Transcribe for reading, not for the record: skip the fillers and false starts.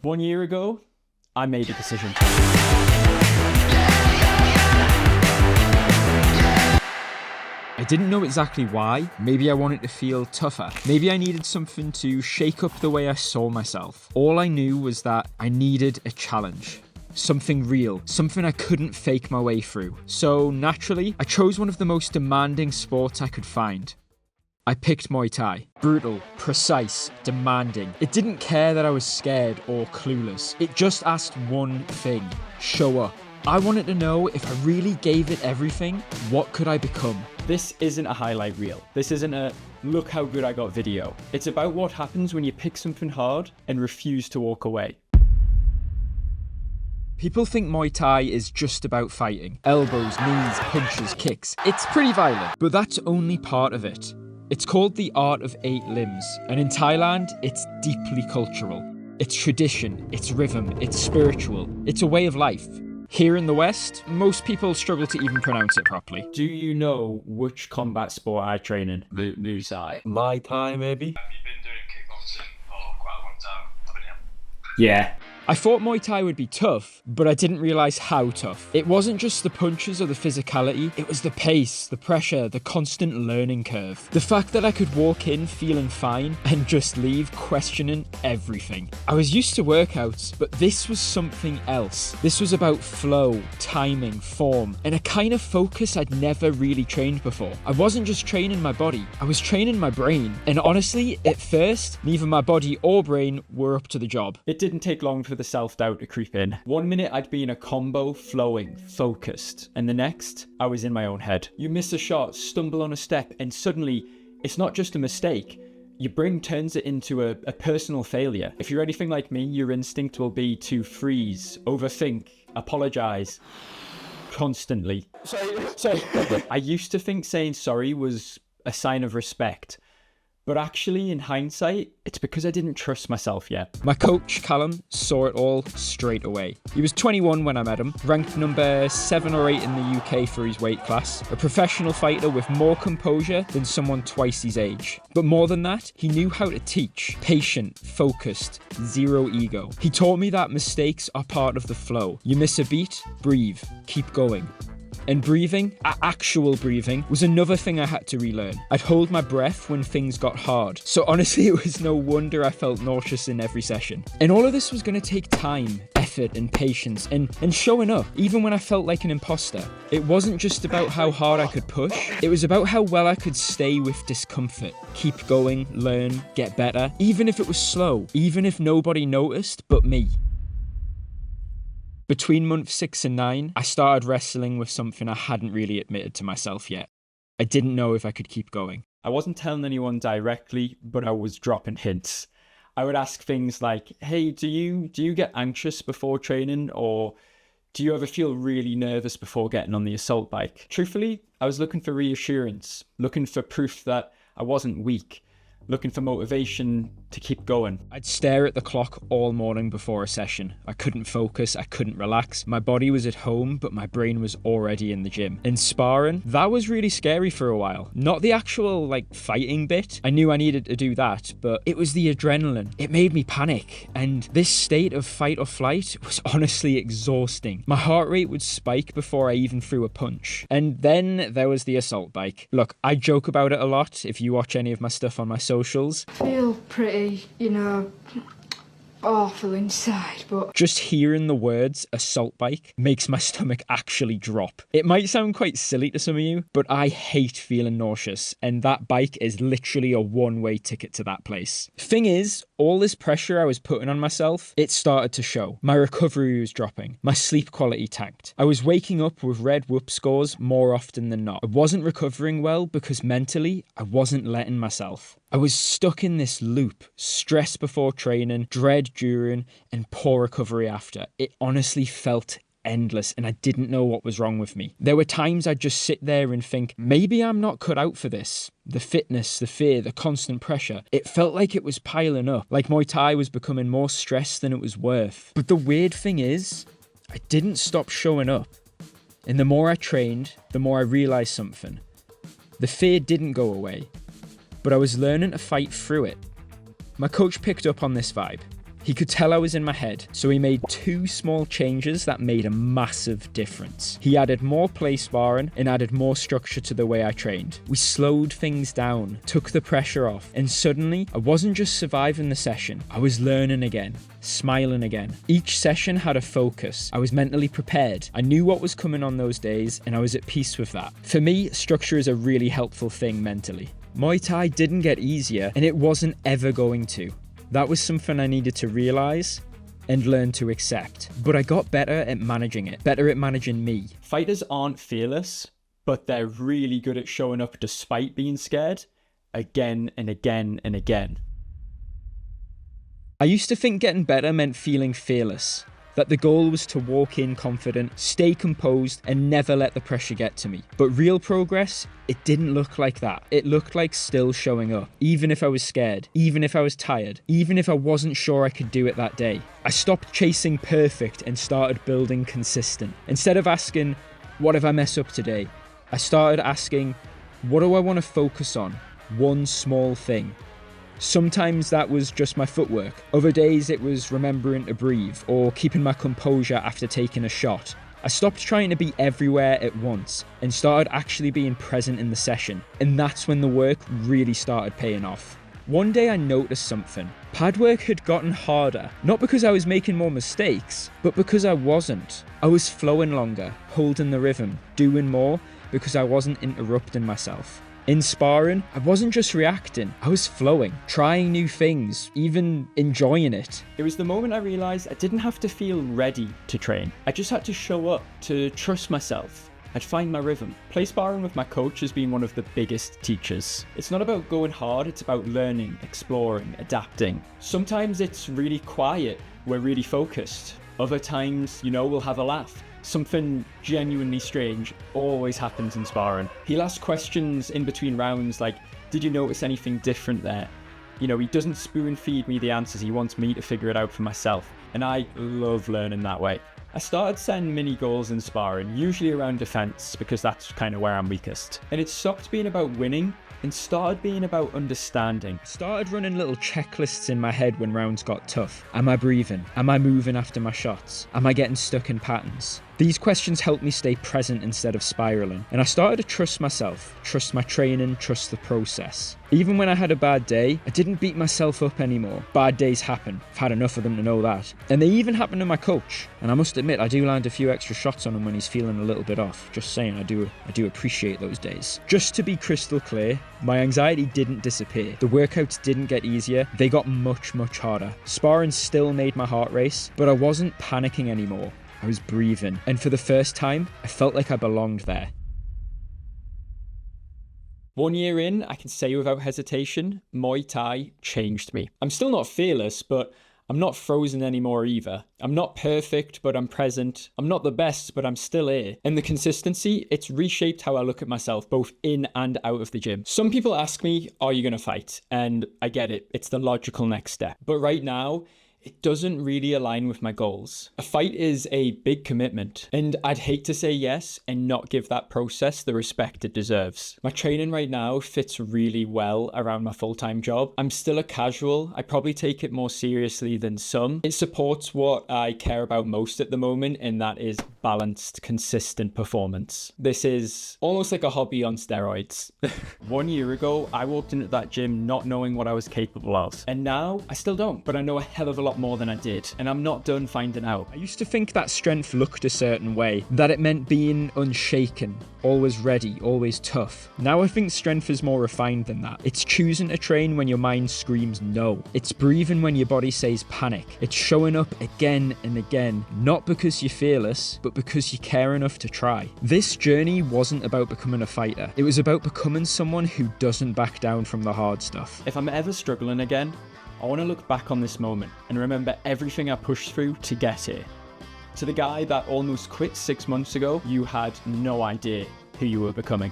1 year ago, I made a decision. I didn't know exactly why. Maybe I wanted to feel tougher. Maybe I needed something to shake up the way I saw myself. All I knew was that I needed a challenge. Something real, something I couldn't fake my way through. So naturally, I chose one of the most demanding sports I could find. I picked Muay Thai. Brutal, precise, demanding. It didn't care that I was scared or clueless. It just asked one thing: show up. I wanted to know if I really gave it everything, what could I become? This isn't a highlight reel. This isn't a look how good I got video. It's about what happens when you pick something hard and refuse to walk away. People think Muay Thai is just about fighting. Elbows, knees, punches, kicks. It's pretty violent, but that's only part of it. It's called the art of 8 limbs, and in Thailand, it's deeply cultural. It's tradition, it's rhythm, it's spiritual, it's a way of life. Here in the West, most people struggle to even pronounce it properly. Do you know which combat sport I train in? Muay Thai. Muay Thai, maybe? Have you been doing kickboxing for quite a long time, haven't you? Yeah. I thought Muay Thai would be tough, but I didn't realise how tough. It wasn't just the punches or the physicality, it was the pace, the pressure, the constant learning curve. The fact that I could walk in feeling fine and just leave questioning everything. I was used to workouts, but this was something else. This was about flow, timing, form, and a kind of focus I'd never really trained before. I wasn't just training my body, I was training my brain. And honestly, at first, neither my body or brain were up to the job. It didn't take long for the self-doubt to creep in. 1 minute I'd be in a combo, flowing, focused, and the next I was in my own head. You miss a shot, stumble on a step, and suddenly it's not just a mistake. Your brain turns it into a personal failure. If you're anything like me, your instinct will be to freeze, overthink, apologize constantly. Sorry. I used to think saying sorry was a sign of respect. But actually, in hindsight, it's because I didn't trust myself yet. My coach, Callum, saw it all straight away. He was 21 when I met him, ranked number 7 or 8 in the UK for his weight class, a professional fighter with more composure than someone twice his age. But more than that, he knew how to teach. Patient, focused, zero ego. He taught me that mistakes are part of the flow. You miss a beat, breathe, keep going. And breathing, actual breathing, was another thing I had to relearn. I'd hold my breath when things got hard. So honestly, it was no wonder I felt nauseous in every session. And all of this was going to take time, effort, and patience, and showing up, even when I felt like an imposter. It wasn't just about how hard I could push, it was about how well I could stay with discomfort. Keep going, learn, get better, even if it was slow, even if nobody noticed but me. Between month 6 and 9, I started wrestling with something I hadn't really admitted to myself yet. I didn't know if I could keep going. I wasn't telling anyone directly, but I was dropping hints. I would ask things like, hey, do you get anxious before training? Or do you ever feel really nervous before getting on the assault bike? Truthfully, I was looking for reassurance, looking for proof that I wasn't weak, looking for motivation to keep going. I'd stare at the clock all morning before a session. I couldn't focus, I couldn't relax. My body was at home, but my brain was already in the gym. And sparring, that was really scary for a while. Not the actual, fighting bit. I knew I needed to do that, but it was the adrenaline. It made me panic. And this state of fight or flight was honestly exhausting. My heart rate would spike before I even threw a punch. And then there was the assault bike. Look, I joke about it a lot if you watch any of my stuff on my socials. Feel pretty, awful inside, but just hearing the words assault bike makes my stomach actually drop. It might sound quite silly to some of you, but I hate feeling nauseous, and that bike is literally a one-way ticket to that place. Thing is, all this pressure I was putting on myself, it started to show. My recovery was dropping. My sleep quality tanked. I was waking up with red whoop scores more often than not. I wasn't recovering well because mentally, I wasn't letting myself. I was stuck in this loop, stress before training, dread during, and poor recovery after. It honestly felt endless, and I didn't know what was wrong with me. There were times I'd just sit there and think, maybe I'm not cut out for this. The fitness, the fear, the constant pressure, it felt like it was piling up, like Muay Thai was becoming more stress than it was worth. But the weird thing is, I didn't stop showing up. And the more I trained, the more I realised something. The fear didn't go away, but I was learning to fight through it. My coach picked up on this vibe. He could tell I was in my head, so he made 2 small changes that made a massive difference. He added more play sparring and added more structure to the way I trained. We slowed things down, took the pressure off, and suddenly I wasn't just surviving the session, I was learning again, smiling again. Each session had a focus. I was mentally prepared. I knew what was coming on those days, and I was at peace with that. For me, structure is a really helpful thing mentally. Muay Thai didn't get easier, and it wasn't ever going to. That was something I needed to realise and learn to accept. But I got better at managing it, better at managing me. Fighters aren't fearless, but they're really good at showing up despite being scared, again and again and again. I used to think getting better meant feeling fearless, that the goal was to walk in confident, stay composed, and never let the pressure get to me. But real progress, it didn't look like that. It looked like still showing up, even if I was scared, even if I was tired, even if I wasn't sure I could do it that day. I stopped chasing perfect and started building consistent. Instead of asking, what if I mess up today? I started asking, what do I want to focus on? One small thing. Sometimes that was just my footwork. Other days it was remembering to breathe or keeping my composure after taking a shot. I stopped trying to be everywhere at once and started actually being present in the session. And that's when the work really started paying off. One day I noticed something. Pad work had gotten harder, not because I was making more mistakes, but because I wasn't. I was flowing longer, holding the rhythm, doing more because I wasn't interrupting myself. In sparring, I wasn't just reacting, I was flowing, trying new things, even enjoying it. It was the moment I realised I didn't have to feel ready to train. I just had to show up, to trust myself. I'd find my rhythm. Play sparring with my coach has been one of the biggest teachers. It's not about going hard, it's about learning, exploring, adapting. Sometimes it's really quiet, we're really focused. Other times, we'll have a laugh. Something genuinely strange always happens in sparring. He'll ask questions in between rounds like, did you notice anything different there? He doesn't spoon feed me the answers, he wants me to figure it out for myself. And I love learning that way. I started setting mini goals in sparring, usually around defense, because that's kind of where I'm weakest. And it stopped being about winning and started being about understanding. I started running little checklists in my head when rounds got tough. Am I breathing? Am I moving after my shots? Am I getting stuck in patterns? These questions helped me stay present instead of spiraling. And I started to trust myself, trust my training, trust the process. Even when I had a bad day, I didn't beat myself up anymore. Bad days happen. I've had enough of them to know that. And they even happen to my coach. And I must admit, I do land a few extra shots on him when he's feeling a little bit off. Just saying, I do appreciate those days. Just to be crystal clear, my anxiety didn't disappear. The workouts didn't get easier. They got much, much harder. Sparring still made my heart race, but I wasn't panicking anymore. I was breathing. And for the first time, I felt like I belonged there. 1 year in, I can say without hesitation, Muay Thai changed me. I'm still not fearless, but I'm not frozen anymore either. I'm not perfect, but I'm present. I'm not the best, but I'm still here. And the consistency, it's reshaped how I look at myself, both in and out of the gym. Some people ask me, are you going to fight? And I get it. It's the logical next step. But right now, it doesn't really align with my goals. A fight is a big commitment, and I'd hate to say yes and not give that process the respect it deserves. My training right now fits really well around my full-time job. I'm still a casual. I probably take it more seriously than some. It supports what I care about most at the moment, and that is balanced, consistent performance. This is almost like a hobby on steroids. 1 year ago, I walked into that gym not knowing what I was capable of, and now I still don't, but I know a hell of a lot more than I did, and I'm not done finding out. I used to think that strength looked a certain way, that it meant being unshaken, always ready, always tough. Now I think strength is more refined than that. It's choosing to train when your mind screams no. It's breathing when your body says panic. It's showing up again and again, not because you're fearless, but because you care enough to try. This journey wasn't about becoming a fighter. It was about becoming someone who doesn't back down from the hard stuff. If I'm ever struggling again, I want to look back on this moment and remember everything I pushed through to get here. To the guy that almost quit 6 months ago, you had no idea who you were becoming.